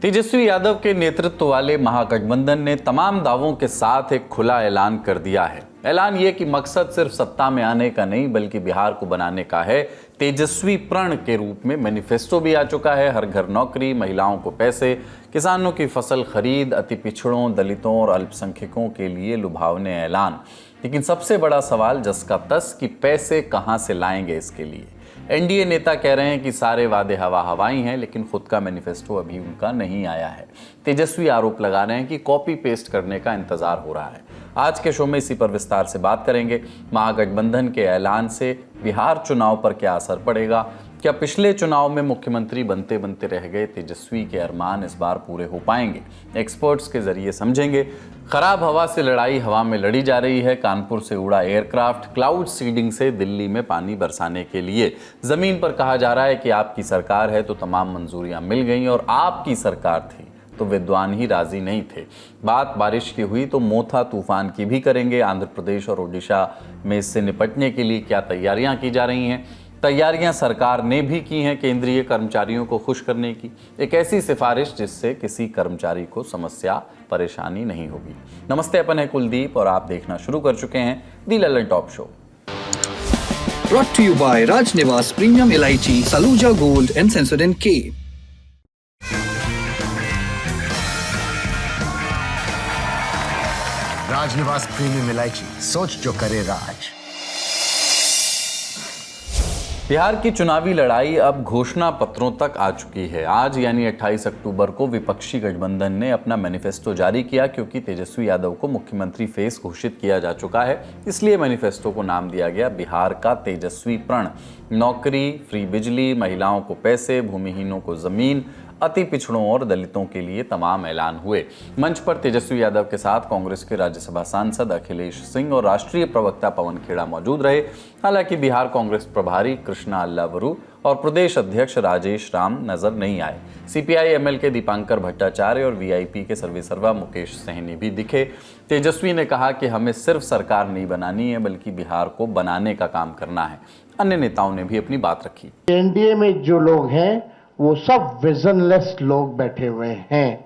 तेजस्वी यादव के नेतृत्व वाले महागठबंधन ने तमाम दावों के साथ एक खुला ऐलान कर दिया है। ऐलान ये कि मकसद सिर्फ सत्ता में आने का नहीं बल्कि बिहार को बनाने का है। तेजस्वी प्रण के रूप में मैनिफेस्टो भी आ चुका है। हर घर नौकरी, महिलाओं को पैसे, किसानों की फसल खरीद, अति पिछड़ों, दलितों और अल्पसंख्यकों के लिए लुभावने ऐलान। लेकिन सबसे बड़ा सवाल जस का तस कि पैसे कहां से लाएंगे इसके लिए। एनडीए नेता कह रहे हैं कि सारे वादे हवा हवाई हैं, लेकिन खुद का मैनिफेस्टो अभी उनका नहीं आया है। तेजस्वी आरोप लगा रहे हैं कि कॉपी पेस्ट करने का इंतजार हो रहा है। आज के शो में इसी पर विस्तार से बात करेंगे। महागठबंधन के ऐलान से बिहार चुनाव पर क्या असर पड़ेगा? क्या पिछले चुनाव में मुख्यमंत्री बनते बनते रह गए तेजस्वी के अरमान इस बार पूरे हो पाएंगे? एक्सपर्ट्स के जरिए समझेंगे। खराब हवा से लड़ाई हवा में लड़ी जा रही है। कानपुर से उड़ा एयरक्राफ्ट, क्लाउड सीडिंग से दिल्ली में पानी बरसाने के लिए जमीन पर कहा जा रहा है कि आपकी सरकार है तो तमाम मंजूरियां मिल गई, और आपकी सरकार थी तो विद्वान ही राजी नहीं थे। बात बारिश की हुई तो मोथा तूफान की भी करेंगे। आंध्र प्रदेश और ओडिशा में इससे निपटने के लिए क्या तैयारियां की जा रही हैं? तैयारियां सरकार ने भी की हैं केंद्रीय कर्मचारियों को खुश करने की, एक ऐसी सिफारिश जिससे किसी कर्मचारी को समस्या परेशानी नहीं होगी। नमस्ते, अपन है कुलदीप और आप देखना शुरू कर चुके हैं the Lallantop show. Brought to you by Raj Niwas Premium Elaichi, Saluja Gold and Sensodyne K. Rajniwas premium इलायची, सोच जो करे राज। बिहार की चुनावी लड़ाई अब घोषणा पत्रों तक आ चुकी है। आज यानी 28 अक्टूबर को विपक्षी गठबंधन ने अपना मैनिफेस्टो जारी किया। क्योंकि तेजस्वी यादव को मुख्यमंत्री फेस घोषित किया जा चुका है, इसलिए मैनिफेस्टो को नाम दिया गया बिहार का तेजस्वी प्रण। नौकरी, फ्री बिजली, महिलाओं को पैसे, भूमिहीनों को जमीन, अति पिछड़ों और दलितों के लिए तमाम ऐलान हुए। मंच पर तेजस्वी यादव के साथ कांग्रेस के राज्यसभा सांसद अखिलेश सिंह और राष्ट्रीय प्रवक्ता पवन खेड़ा मौजूद रहे। हालांकि बिहार कांग्रेस प्रभारी कृष्णा अल्लावरू और प्रदेश अध्यक्ष राजेश राम नजर नहीं आए। सीपीआई एमएल के दीपांकर भट्टाचार्य और वीआईपी के सर्वेसर्वा मुकेश सहनी भी दिखे। तेजस्वी ने कहा कि हमें सिर्फ सरकार नहीं बनानी है बल्कि बिहार को बनाने का काम करना है। अन्य नेताओं ने भी अपनी बात रखी। एनडीए में जो लोग हैं वो सब विजनलेस लोग बैठे हुए हैं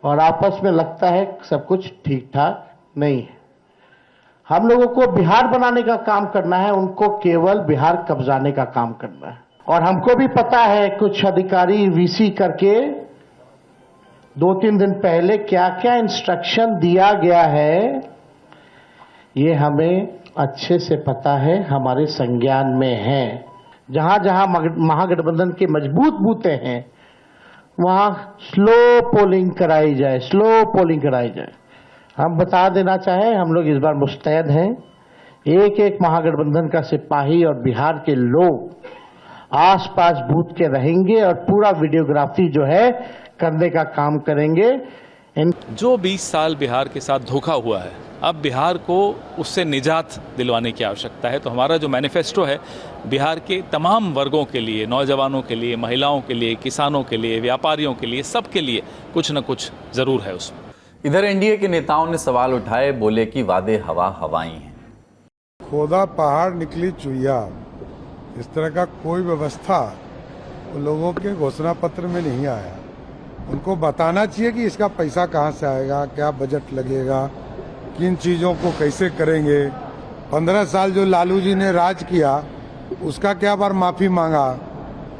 और आपस में लगता है सब कुछ ठीक ठाक नहीं है। हम लोगों को बिहार बनाने का काम करना है, उनको केवल बिहार कब्जाने का काम करना है। और हमको भी पता है कुछ अधिकारी वीसी करके 2-3 दिन पहले क्या क्या इंस्ट्रक्शन दिया गया है, ये हमें अच्छे से पता है, हमारे संज्ञान में है। जहां जहां महागठबंधन के मजबूत बूते हैं वहां स्लो पोलिंग कराई जाए, स्लो पोलिंग कराई जाए। हम बता देना चाहें, हम लोग इस बार मुस्तैद हैं। एक एक महागठबंधन का सिपाही और बिहार के लोग आसपास बूथ के रहेंगे और पूरा वीडियोग्राफी जो है करने का काम करेंगे। जो 20 साल बिहार के साथ धोखा हुआ है, अब बिहार को उससे निजात दिलवाने की आवश्यकता है। तो हमारा जो मैनिफेस्टो है बिहार के तमाम वर्गों के लिए, नौजवानों के लिए, महिलाओं के लिए, किसानों के लिए, व्यापारियों के लिए, सबके लिए कुछ न कुछ जरूर है उसमें। इधर एनडीए के नेताओं ने सवाल उठाए, बोले कि वादे हवा हवाई हैं। खोदा पहाड़ निकली चुइया, इस तरह का कोई व्यवस्था लोगों के घोषणा पत्र में नहीं आया। उनको बताना चाहिए कि इसका पैसा कहाँ से आएगा, क्या बजट लगेगा, किन चीजों को कैसे करेंगे। 15 साल जो लालू जी ने राज किया उसका क्या बार माफी मांगा,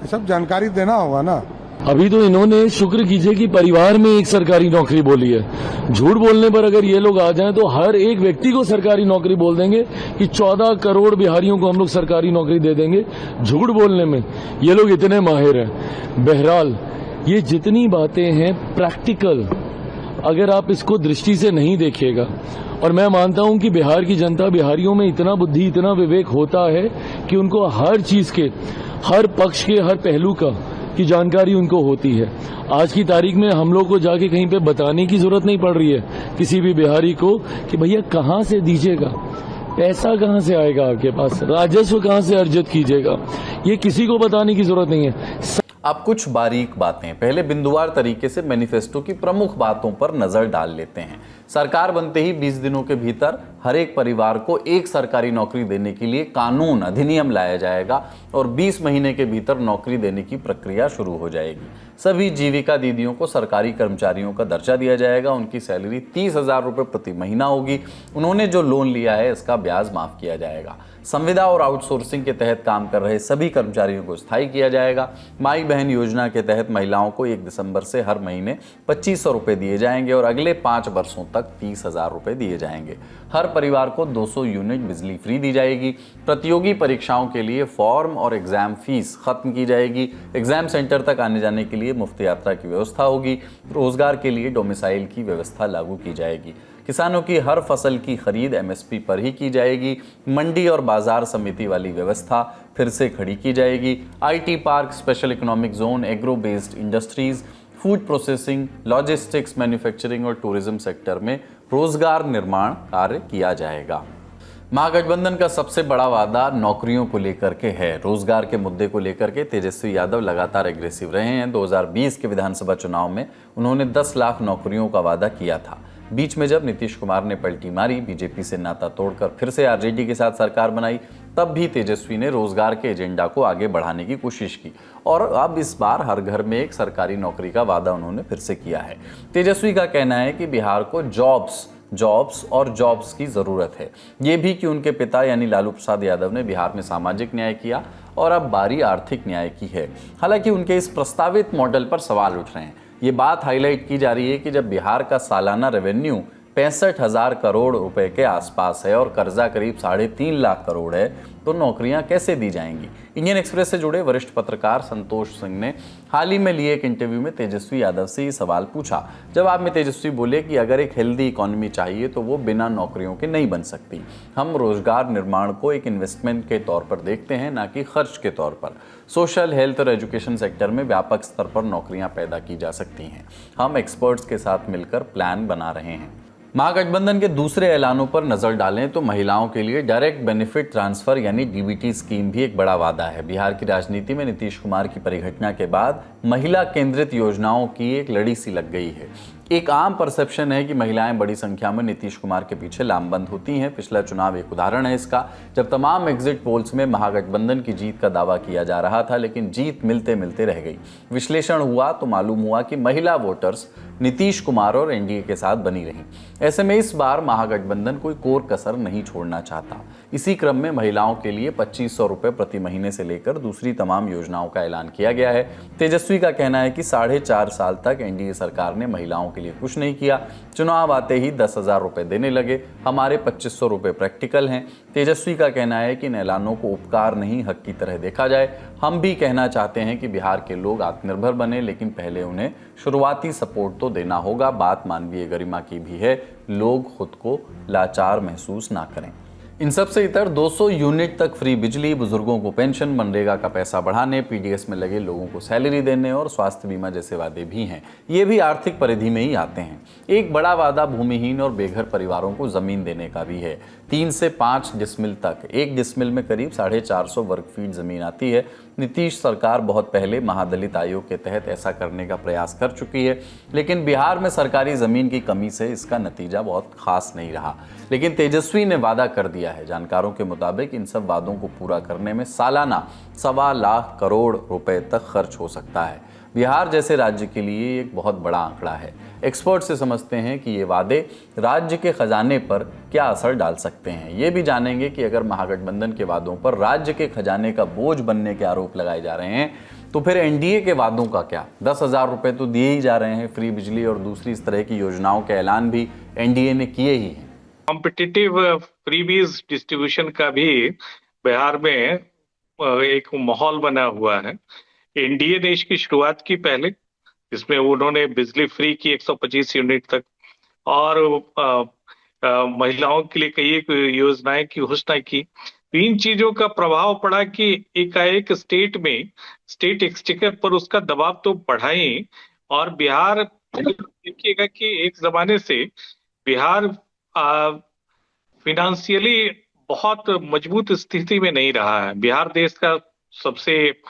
ये सब जानकारी देना होगा ना। अभी तो इन्होंने शुक्र कीजिए कि परिवार में एक सरकारी नौकरी बोली है। झूठ बोलने पर अगर ये लोग आ जाएं तो हर एक व्यक्ति को सरकारी नौकरी बोल देंगे कि 14 करोड़ बिहारियों को हम लोग सरकारी नौकरी दे देंगे। झूठ बोलने में ये लोग इतने माहिर हैं। बहरहाल ये जितनी बातें हैं प्रैक्टिकल, अगर आप इसको दृष्टि से नहीं देखिएगा, और मैं मानता हूं कि बिहार की जनता, बिहारियों में इतना बुद्धि, इतना विवेक होता है कि उनको हर चीज के, हर पक्ष के, हर पहलू का की जानकारी उनको होती है। आज की तारीख में हम लोग को जाके कहीं पे बताने की जरूरत नहीं पड़ रही है किसी भी बिहारी को कि भैया कहां से दीजिएगा, पैसा कहां से आएगा, आपके पास राजस्व कहां से अर्जित कीजिएगा, ये किसी को बताने की जरूरत नहीं है। अब कुछ बारीक बातें, पहले बिंदुवार तरीके से मैनिफेस्टो की प्रमुख बातों पर नजर डाल लेते हैं। सरकार बनते ही 20 दिनों के भीतर हर एक परिवार को एक सरकारी नौकरी देने के लिए कानून, अधिनियम लाया जाएगा और 20 महीने के भीतर नौकरी देने की प्रक्रिया शुरू हो जाएगी। सभी जीविका दीदियों को सरकारी कर्मचारियों का दर्जा दिया जाएगा। उनकी सैलरी 30,000 रुपये प्रति महीना होगी। उन्होंने जो लोन लिया है इसका ब्याज माफ किया जाएगा। संविदा और आउटसोर्सिंग के तहत काम कर रहे सभी कर्मचारियों को स्थायी किया जाएगा। माई बहन योजना के तहत महिलाओं को 1 दिसंबर से हर महीने 2500 रुपये दिए जाएंगे और अगले 5 वर्षों तक 30,000 रुपये दिए जाएंगे। हर परिवार को 200 यूनिट बिजली फ्री दी जाएगी। प्रतियोगी परीक्षाओं के लिए फॉर्म और एग्जाम फीस खत्म की जाएगी। एग्जाम सेंटर तक आने जाने के लिए मुफ्त यात्रा की व्यवस्था होगी। रोजगार के लिए डोमिसाइल की व्यवस्था लागू की जाएगी। किसानों की हर फसल की खरीद एमएसपी पर ही की जाएगी। मंडी और बाजार समिति वाली व्यवस्था फिर से खड़ी की जाएगी। IT park, special economic zone, agro based industries, food processing, logistics, manufacturing और टूरिज्म सेक्टर में रोजगार निर्माण कार्य किया जाएगा। महागठबंधन का सबसे बड़ा वादा नौकरियों को लेकर के है। रोजगार के मुद्दे को लेकर के तेजस्वी यादव लगातार एग्रेसिव रहे हैं। 2020 के विधानसभा चुनाव में उन्होंने 10 लाख नौकरियों का वादा किया था। बीच में जब नीतीश कुमार ने पलटी मारी, बीजेपी से नाता तोड़कर फिर से आरजेडी के साथ सरकार बनाई, तब भी तेजस्वी ने रोजगार के एजेंडा को आगे बढ़ाने की कोशिश की और अब इस बार हर घर में एक सरकारी नौकरी का वादा उन्होंने फिर से किया है। तेजस्वी का कहना है कि बिहार को जॉब्स की जरूरत है। ये भी कि उनके पिता यानी लालू प्रसाद यादव ने बिहार में सामाजिक न्याय किया और अब बारी आर्थिक न्याय की है। हालांकि उनके इस प्रस्तावित मॉडल पर सवाल उठ रहे हैं। ये बात हाईलाइट की जा रही है कि जब बिहार का सालाना रेवेन्यू 65,000 करोड़ रुपए के आसपास है और कर्जा करीब 3.5 लाख करोड़ है, तो नौकरियां कैसे दी जाएंगी। इंडियन एक्सप्रेस से जुड़े वरिष्ठ पत्रकार संतोष सिंह ने हाल ही में लिए एक इंटरव्यू में तेजस्वी यादव से ये सवाल पूछा। जवाब में तेजस्वी बोले कि अगर एक हेल्दी इकोनॉमी चाहिए तो वो बिना नौकरियों के नहीं बन सकती। हम रोजगार निर्माण को एक इन्वेस्टमेंट के तौर पर देखते हैं, ना कि खर्च के तौर पर। सोशल, हेल्थ और एजुकेशन सेक्टर में व्यापक स्तर पर नौकरियां पैदा की जा सकती हैं। हम एक्सपर्ट्स के साथ मिलकर प्लान बना रहे हैं। महागठबंधन के दूसरे ऐलानों पर नजर डालें तो महिलाओं के लिए डायरेक्ट बेनिफिट ट्रांसफर यानी डीबीटी स्कीम भी एक बड़ा वादा है। बिहार की राजनीति में नीतीश कुमार की परिघटना के बाद महिला केंद्रित योजनाओं की एक लड़ी सी लग गई है। एक आम परसेप्शन है कि महिलाएं बड़ी संख्या में नीतीश कुमार के पीछे लामबंद होती हैं। पिछला चुनाव एक उदाहरण है इसका, जब तमाम एग्जिट पोल्स में महागठबंधन की जीत का दावा किया जा रहा था, लेकिन जीत मिलते मिलते रह गई। विश्लेषण हुआ तो मालूम हुआ कि महिला वोटर्स नीतीश कुमार और एनडीए के साथ बनी रहीं। ऐसे में इस बार महागठबंधन कोई कोर कसर नहीं छोड़ना चाहता। इसी क्रम में महिलाओं के लिए 2500 रुपये प्रति महीने से लेकर दूसरी तमाम योजनाओं का ऐलान किया गया है। तेजस्वी का कहना है कि 4.5 साल तक एनडीए सरकार ने महिलाओं के लिए कुछ नहीं किया। चुनाव आते ही 10,000 रुपये देने लगे। हमारे 2500 रुपये प्रैक्टिकल हैं। तेजस्वी का कहना है कि इन ऐलानों को उपकार नहीं, हक की तरह देखा जाए। हम भी कहना चाहते हैं कि बिहार के लोग आत्मनिर्भर बने, लेकिन पहले उन्हें शुरुआती सपोर्ट तो देना होगा। बात मानवीय गरिमा की भी है, लोग खुद को लाचार महसूस ना करें। इन सब से इतर 200 यूनिट तक फ्री बिजली, बुजुर्गों को पेंशन, मनरेगा का पैसा बढ़ाने, पीडीएस में लगे लोगों को सैलरी देने और स्वास्थ्य बीमा जैसे वादे भी हैं। ये भी आर्थिक परिधि में ही आते हैं। एक बड़ा वादा भूमिहीन और बेघर परिवारों को जमीन देने का भी है। 3 से 5 डिसमिल तक, 1 डिसमिल में करीब 450 वर्ग फीट जमीन आती है। नीतीश सरकार बहुत पहले महादलित आयोग के तहत ऐसा करने का प्रयास कर चुकी है, लेकिन बिहार में सरकारी जमीन की कमी से इसका नतीजा बहुत खास नहीं रहा। लेकिन तेजस्वी ने वादा कर दिया है। जानकारों के मुताबिक इन सब वादों को पूरा करने में सालाना 1.25 लाख करोड़ रुपए तक खर्च हो सकता है। बिहार जैसे राज्य के लिए एक बहुत बड़ा आंकड़ा है। एक्सपर्ट से समझते हैं कि ये वादे राज्य के खजाने पर क्या असर डाल सकते हैं। ये भी जानेंगे कि अगर महागठबंधन के वादों पर राज्य के खजाने का बोझ बनने के आरोप लगाए जा रहे हैं, तो फिर एनडीए के वादों का क्या। 10,000 रुपये तो दिए ही जा रहे हैं। फ्री बिजली और दूसरी इस तरह की योजनाओं के ऐलान भी एनडीए ने किए ही हैं। कॉम्पिटिटिव फ्रीबीज डिस्ट्रीब्यूशन का भी बिहार में एक माहौल बना हुआ है। एनडीए ने इसकी शुरुआत की पहले, जिसमें उन्होंने बिजली फ्री की 125 यूनिट तक और महिलाओं के लिए कई योजनाएं की घोषणा की। इन चीजों का प्रभाव पड़ा कि एकाएक स्टेट में स्टेट एक्सचेकर पर उसका दबाव तो बढ़ा ही, और बिहार देखिएगा कि एक जमाने से बिहार फिनेंशियली बहुत मजबूत स्थिति में नहीं रहा है। बिहार देश का सबसे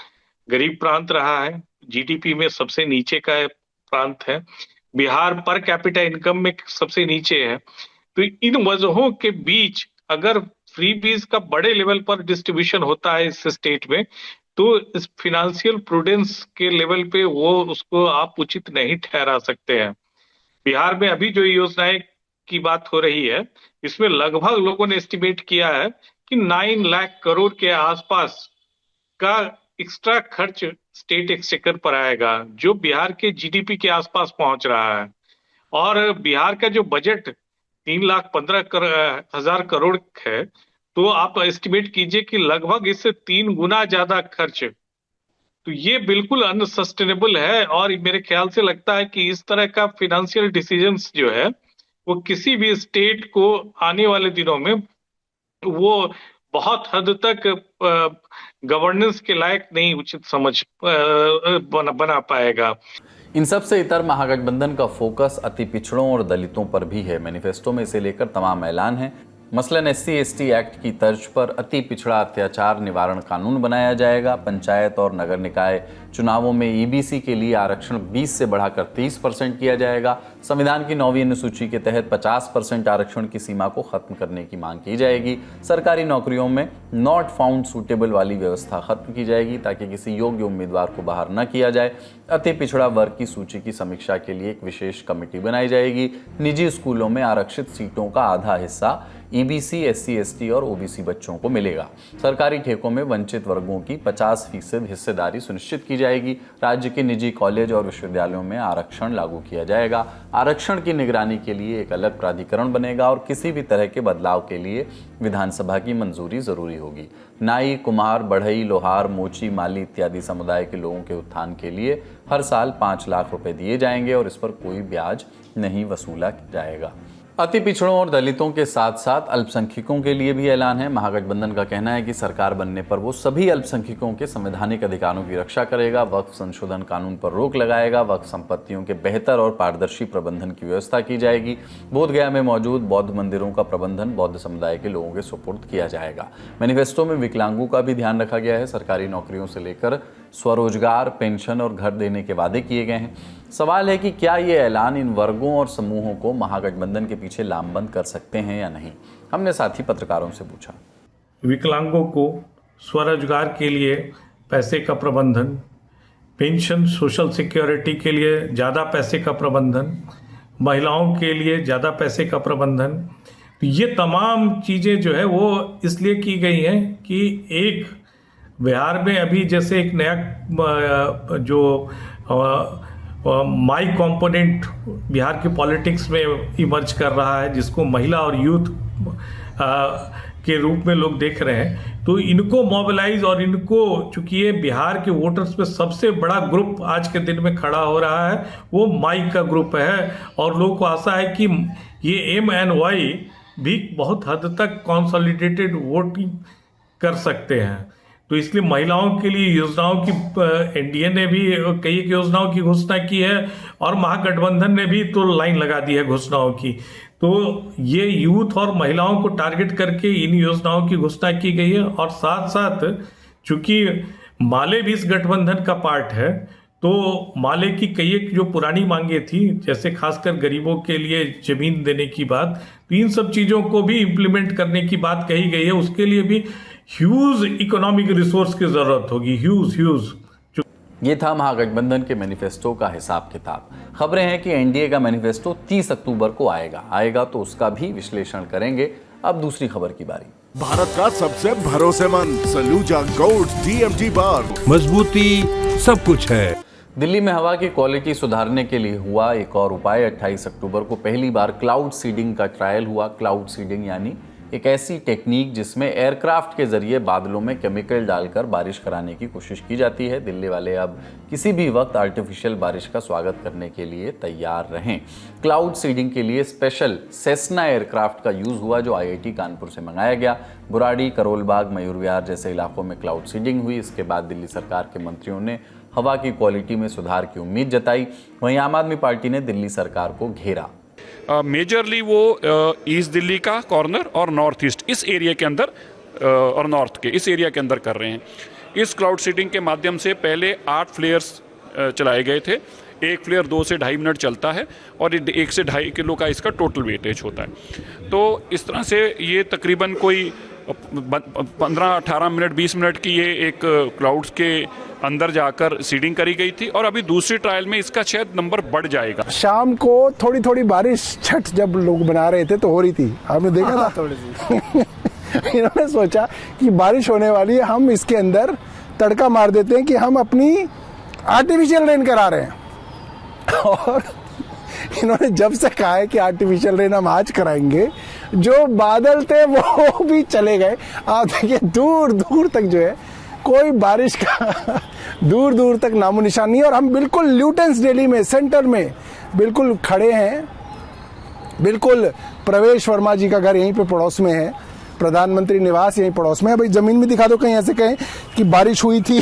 गरीब प्रांत रहा है, जीडीपी में सबसे नीचे का प्रांत है, बिहार पर कैपिटा इनकम में सबसे नीचे है। तो इन वजहों के बीच अगर फ्री बीज का बड़े लेवल पर डिस्ट्रीब्यूशन होता है इस स्टेट में, तो इस फिनेंशियल प्रूडेंस के लेवल पे वो उसको आप उचित नहीं ठहरा सकते हैं। बिहार में अभी जो योजनाएं की बात हो रही है, इसमें लगभग लोगों ने एस्टिमेट किया है कि 9 लाख करोड़ के आसपास का एक्स्ट्रा खर्च स्टेट एक्सचेकर पर आएगा, जो बिहार के जीडीपी के आसपास पहुंच रहा है। और बिहार का जो बजट 3,15,000 करोड़ है, तो आप एस्टिमेट कीजिए कि लगभग इससे 3 गुना ज्यादा खर्च। तो ये बिल्कुल अनसस्टेनेबल है, और मेरे ख्याल से लगता है कि इस तरह का फिनेंशियल डिसीजंस जो है वो किसी भी स्टेट को आने वाले दिनों में वो बहुत हद तक गवर्नेंस के लायक नहीं उचित समझ बना पाएगा। इन सब से इतर महागठबंधन का फोकस अति पिछड़ों और दलितों पर भी है। मैनिफेस्टो में इसे लेकर तमाम ऐलान हैं। मसलन SC/ST एक्ट की तर्ज पर अति पिछड़ा अत्याचार निवारण कानून बनाया जाएगा। पंचायत और नगर निकाय चुनावों में EBC के लिए आरक्षण 20 से बढ़ाकर 30% किया जाएगा। संविधान की 9वीं अनुसूची के तहत 50% आरक्षण की सीमा को खत्म करने की मांग की जाएगी। सरकारी नौकरियों में नॉट फाउंड सूटेबल वाली व्यवस्था खत्म की जाएगी ताकि किसी योग्य उम्मीदवार को बाहर न किया जाए। अति पिछड़ा वर्ग की सूची की समीक्षा के लिए एक विशेष कमेटी बनाई जाएगी। निजी स्कूलों में आरक्षित सीटों का आधा हिस्सा EBC, SC/ST और OBC बच्चों को मिलेगा। सरकारी ठेकों में वंचित वर्गों की 50% हिस्सेदारी सुनिश्चित की जाएगी। राज्य के निजी कॉलेज और विश्वविद्यालयों में आरक्षण लागू किया जाएगा। आरक्षण की निगरानी के लिए एक अलग प्राधिकरण बनेगा और किसी भी तरह के बदलाव के लिए विधानसभा की मंजूरी जरूरी होगी। नाई, कुम्हार, बढ़ई, लोहार, मोची, माली इत्यादि समुदाय के लोगों के उत्थान के लिए हर साल 5 लाख रुपए दिए जाएंगे और इस पर कोई ब्याज नहीं वसूला जाएगा। अति पिछड़ों और दलितों के साथ साथ अल्पसंख्यकों के लिए भी ऐलान है। महागठबंधन का कहना है कि सरकार बनने पर वो सभी अल्पसंख्यकों के संवैधानिक अधिकारों की रक्षा करेगा, वक्फ संशोधन कानून पर रोक लगाएगा, वक्फ संपत्तियों के बेहतर और पारदर्शी प्रबंधन की व्यवस्था की जाएगी। बोधगया में मौजूद बौद्ध मंदिरों का प्रबंधन बौद्ध समुदाय के लोगों के सुपुर्द किया जाएगा। मैनिफेस्टो में विकलांगों का भी ध्यान रखा गया है। सरकारी नौकरियों से लेकर स्वरोजगार, पेंशन और घर देने के वादे किए गए हैं। सवाल है कि क्या ये ऐलान इन वर्गों और समूहों को महागठबंधन के पीछे लामबंद कर सकते हैं या नहीं। हमने साथी पत्रकारों से पूछा। विकलांगों को स्वरोजगार के लिए पैसे का प्रबंधन, पेंशन, सोशल सिक्योरिटी के लिए ज़्यादा पैसे का प्रबंधन, महिलाओं के लिए ज़्यादा पैसे का प्रबंधन, ये तमाम चीज़ें जो है वो इसलिए की गई हैं कि एक बिहार में अभी जैसे एक नया जो माई कंपोनेंट बिहार की पॉलिटिक्स में इमर्ज कर रहा है, जिसको महिला और यूथ के रूप में लोग देख रहे हैं, तो इनको मोबिलाइज और इनको, चूंकि ये बिहार के वोटर्स में सबसे बड़ा ग्रुप आज के दिन में खड़ा हो रहा है, वो माई का ग्रुप है। और लोगों को आशा है कि ये MNY भी बहुत हद तक कंसोलिडेटेड वोटिंग कर सकते हैं। तो इसलिए महिलाओं के लिए योजनाओं की NDA ने भी कई योजनाओं की घोषणा की है और महागठबंधन ने भी तो लाइन लगा दी है घोषणाओं की। तो ये यूथ और महिलाओं को टारगेट करके इन योजनाओं की घोषणा की गई है। और साथ साथ चूंकि माले भी इस गठबंधन का पार्ट है, तो माले की कई एक जो पुरानी मांगे थी, जैसे खासकर गरीबों के लिए जमीन देने की बात, तो इन सब चीज़ों को भी इम्प्लीमेंट करने की बात कही गई है। उसके लिए भी ह्यूज इकोनॉमिक रिसोर्स की जरूरत होगी, ह्यूज। ये था महागठबंधन के मैनिफेस्टो का हिसाब किताब। खबरें हैं कि NDA का मैनिफेस्टो 30 अक्टूबर को आएगा तो उसका भी विश्लेषण करेंगे। अब दूसरी खबर की बारी। भारत का सबसे भरोसेमंद सलूजा गोल्ड TMT बार, मजबूती सब कुछ है। दिल्ली में हवा की क्वालिटी सुधारने के लिए हुआ एक और उपाय। 28 अक्टूबर को पहली बार क्लाउड सीडिंग का ट्रायल हुआ। क्लाउड सीडिंग यानी एक ऐसी टेक्निक जिसमें एयरक्राफ्ट के जरिए बादलों में केमिकल डालकर बारिश कराने की कोशिश की जाती है। दिल्ली वाले अब किसी भी वक्त आर्टिफिशियल बारिश का स्वागत करने के लिए तैयार रहें। क्लाउड सीडिंग के लिए स्पेशल सेस्ना एयरक्राफ्ट का यूज़ हुआ, जो IIT कानपुर से मंगाया गया। बुराड़ी, करोलबाग, मयूर विहार जैसे इलाकों में क्लाउड सीडिंग हुई। इसके बाद दिल्ली सरकार के मंत्रियों ने हवा की क्वालिटी में सुधार की उम्मीद जताई। वहीं आम आदमी पार्टी ने दिल्ली सरकार को घेरा। मेजरली वो ईस्ट दिल्ली का कॉर्नर और नॉर्थ ईस्ट इस एरिया के अंदर और नॉर्थ के इस एरिया के अंदर कर रहे हैं। इस क्लाउड सीडिंग के माध्यम से पहले 8 फ्लेयर्स चलाए गए थे। एक फ्लेयर 2 से ढाई मिनट चलता है और 1 से 2.5 किलो का इसका टोटल वेटेज होता है। तो इस तरह से ये तकरीबन कोई 15-18 मिनट 20 मिनट की ये एक क्लाउड्स के अंदर जाकर सीडिंग करी गई थी और अभी दूसरी ट्रायल में इसका शायद नंबर बढ़ जाएगा। शाम को थोड़ी थोड़ी बारिश छठ जब लोग बना रहे थे तो हो रही थी, आपने देखा था थोड़ी सी इन्होंने सोचा कि बारिश होने वाली है, हम इसके अंदर तड़का मार देते हैं कि हम अपनी आर्टिफिशियल रेन करा रहे हैं। और इन्होंने जब से कहा है कि आर्टिफिशियल रेन हम आज कराएंगे, जो बादल थे वो भी चले गए। आप देखिए दूर दूर तक जो है कोई बारिश का दूर दूर तक नामो निशान नहीं है। और हम बिल्कुल ल्यूटेंस दिल्ली में सेंटर में बिल्कुल खड़े हैं। बिल्कुल प्रवेश वर्मा जी का घर यहीं पे पड़ोस में है, प्रधानमंत्री निवास यहीं पड़ोस में है। भाई जमीन में दिखा दो कहीं, ऐसे कहें कि बारिश हुई थी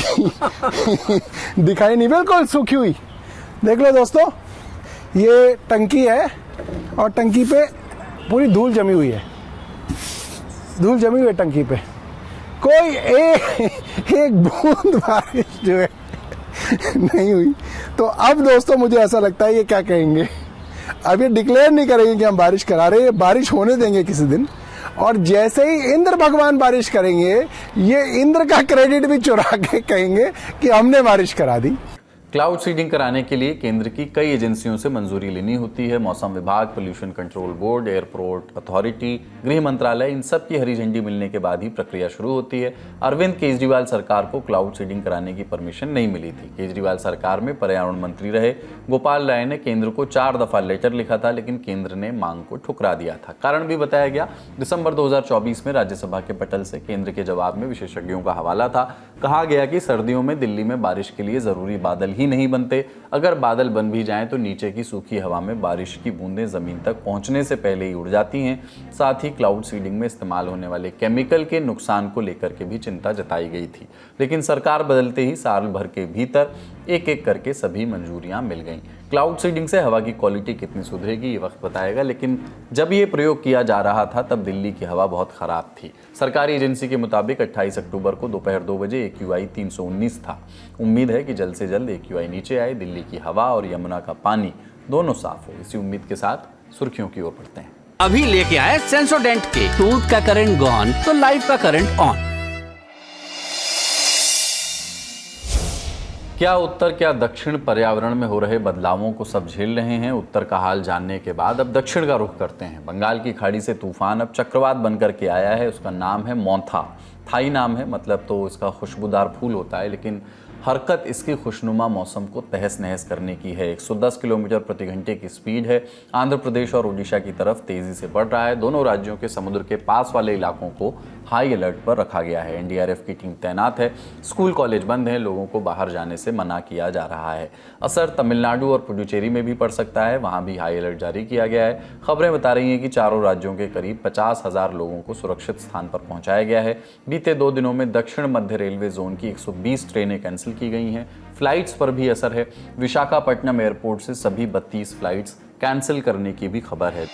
दिखाई नहीं, बिल्कुल सूखी हुई। देख लो दोस्तों, ये टंकी है और टंकी पे पूरी धूल जमी हुई है, धूल जमी हुई है टंकी पे, कोई एक बूंद बारिश जो है नहीं हुई। तो अब दोस्तों मुझे ऐसा लगता है ये क्या कहेंगे, अब ये डिक्लेयर नहीं करेंगे कि हम बारिश करा रहे हैं, बारिश होने देंगे किसी दिन। और जैसे ही इंद्र भगवान बारिश करेंगे, ये इंद्र का क्रेडिट भी चुरा के कहेंगे कि हमने बारिश करा दी। क्लाउड सीडिंग कराने के लिए केंद्र की कई एजेंसियों से मंजूरी लेनी होती है। मौसम विभाग, pollution control board, airport authority, गृह मंत्रालय, इन सब की हरी झंडी मिलने के बाद ही प्रक्रिया शुरू होती है। अरविंद केजरीवाल सरकार को क्लाउड सीडिंग कराने की परमिशन नहीं मिली थी। केजरीवाल सरकार में पर्यावरण मंत्री रहे गोपाल राय ने केंद्र को 4 दफा लेटर लिखा था, लेकिन केंद्र ने मांग को ठुकरा दिया था। कारण भी बताया गया। दिसंबर 2024 में राज्यसभा के पटल से केंद्र के जवाब में विशेषज्ञों का हवाला था। कहा गया कि सर्दियों में दिल्ली में बारिश के लिए जरूरी बादल ही नहीं बनते, अगर बादल बन भी जाएं तो नीचे की सूखी हवा में बारिश की बूंदें जमीन तक पहुंचने से पहले ही उड़ जाती हैं। साथ ही क्लाउड सीडिंग में इस्तेमाल होने वाले केमिकल के नुकसान को लेकर के भी चिंता जताई गई थी। लेकिन सरकार बदलते ही साल भर के भीतर एक एक करके सभी मंजूरियां मिल गईं। क्लाउड सीडिंग से हवा की क्वालिटी कितनी सुधरेगी ये वक्त बताएगा, लेकिन जब ये प्रयोग किया जा रहा था तब दिल्ली की हवा बहुत खराब थी। सरकारी एजेंसी के मुताबिक 28 अक्टूबर को दोपहर 2 बजे AQI 319 था। उम्मीद है कि जल्द से जल्द AQI नीचे आए, दिल्ली की हवा और यमुना का पानी दोनों साफ हो। इसी उम्मीद के साथ सुर्खियों की ओर बढ़ते हैं। अभी लेके आए सेंसोडेंट के टूथ का करंट गॉन तो लाइफ का करंट ऑन। क्या उत्तर क्या दक्षिण पर्यावरण में हो रहे बदलावों को सब झेल रहे हैं? उत्तर का हाल जानने के बाद अब दक्षिण का रुख करते हैं। बंगाल की खाड़ी से तूफान अब चक्रवात बनकर के आया है। उसका नाम है मोंथा। थाई नाम है, मतलब तो इसका खुशबूदार फूल होता है, लेकिन हरकत इसकी खुशनुमा मौसम को तहस नहस करने की है। 110 किलोमीटर प्रति घंटे की स्पीड है। आंध्र प्रदेश और ओडिशा की तरफ तेजी से बढ़ रहा है। दोनों राज्यों के समुद्र के पास वाले इलाकों को हाई अलर्ट पर रखा गया है। NDRF की टीम तैनात है। स्कूल कॉलेज बंद हैं। लोगों को बाहर जाने से मना किया जा रहा है। असर तमिलनाडु और पुडुचेरी में भी पड़ सकता है, वहां भी हाई अलर्ट जारी किया गया है। खबरें बता रही हैं कि चारों राज्यों के करीब 50,000 लोगों को सुरक्षित स्थान पर पहुंचाया गया है। बीते 2 दिनों में दक्षिण मध्य रेलवे जोन की 120 ट्रेनें कैंसिल की गई हैं। फ्लाइट्स पर भी असर है। विशाखापट्टनम एयरपोर्ट से सभी 32 फ्लाइट्स कैंसिल करने की भी खबर है।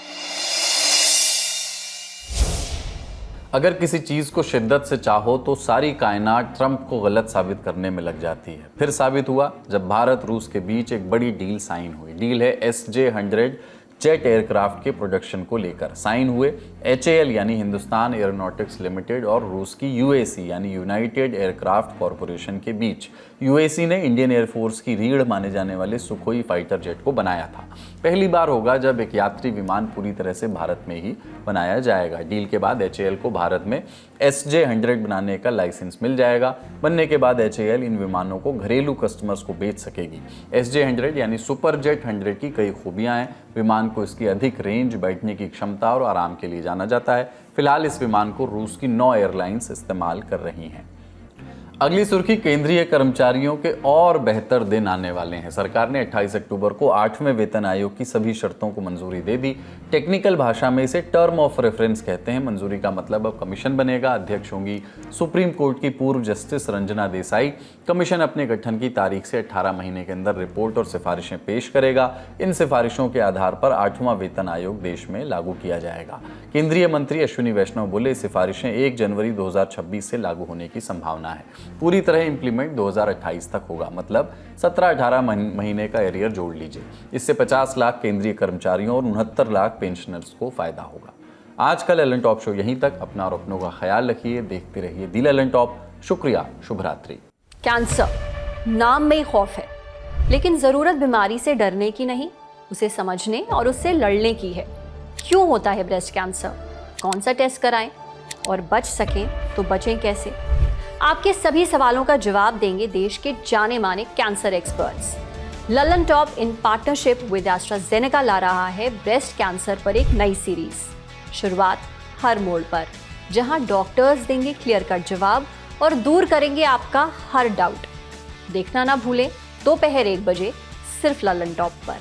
अगर किसी चीज को शिद्दत से चाहो तो सारी कायनात ट्रंप को गलत साबित करने में लग जाती है। फिर साबित हुआ जब भारत रूस के बीच एक बड़ी डील साइन हुई। डील है SJ-100 जेट एयरक्राफ्ट के प्रोडक्शन को लेकर। साइन हुए HAL यानी हिंदुस्तान एरोनॉटिक्स लिमिटेड और रूस की UAC यानी यूनाइटेड एयरक्राफ्ट कॉरपोरेशन के बीच। UAC ने इंडियन एयरफोर्स की रीढ़ माने जाने वाले सुखोई फाइटर जेट को बनाया था। पहली बार होगा जब एक यात्री विमान पूरी तरह से भारत में ही बनाया जाएगा। डील के बाद HAL को भारत में SJ-100 बनाने का लाइसेंस मिल जाएगा। बनने के बाद HAL इन विमानों को घरेलू कस्टमर्स को बेच सकेगी। SJ-100 यानी सुपर जेट 100 की कई खूबियां हैं। विमान को इसकी अधिक रेंज, बैठने की क्षमता और आराम के लिए जाना जाता है। फिलहाल इस विमान को रूस की 9 एयरलाइंस इस्तेमाल कर रही हैं। अगली सुर्खी, केंद्रीय कर्मचारियों के और बेहतर दिन आने वाले हैं। सरकार ने 28 अक्टूबर को 8वें वेतन आयोग की सभी शर्तों को मंजूरी दे दी। टेक्निकल भाषा में इसे टर्म ऑफ रेफरेंस कहते हैं। मंजूरी का मतलब अब कमीशन बनेगा। अध्यक्ष होंगी सुप्रीम कोर्ट की पूर्व जस्टिस रंजना देसाई। कमीशन अपने गठन की तारीख से 18 महीने के अंदर रिपोर्ट और सिफारिशें पेश करेगा। इन सिफारिशों के आधार पर 8वां वेतन आयोग देश में लागू किया जाएगा। केंद्रीय मंत्री अश्विनी वैष्णव बोले, सिफारिशें 1 जनवरी 2026 से लागू होने की संभावना है। पूरी तरह इंप्लीमेंट 2028 तक होगा, मतलब 17-18 महीने का एरियर जोड़ लीजिए। इससे 50 लाख केंद्रीय कर्मचारियों और 69 लाख पेंशनर्स को फायदा होगा। आज का ललन टॉप शो यहीं तक। अपना और अपनों का ख्याल रखिए, देखते रहिए दी ललन टॉप। शुक्रिया, शुभ रात्रि। कैंसर नाम में ही खौफ है, लेकिन जरूरत बीमारी से डरने की नहीं, उसे समझने और उससे लड़ने की है। क्यों होता है ब्रेस्ट कैंसर, कौन सा टेस्ट कराएं और बच सकें तो बचें कैसे? आपके सभी सवालों का जवाब देंगे देश के जाने माने cancer experts. Lallantop in partnership with AstraZeneca ला रहा है ब्रेस्ट कैंसर पर एक नई सीरीज। शुरुआत हर मोड़ पर, जहां डॉक्टर्स देंगे क्लियर कट जवाब और दूर करेंगे आपका हर डाउट। देखना ना भूलें दोपहर 1 बजे सिर्फ ललन टॉप पर।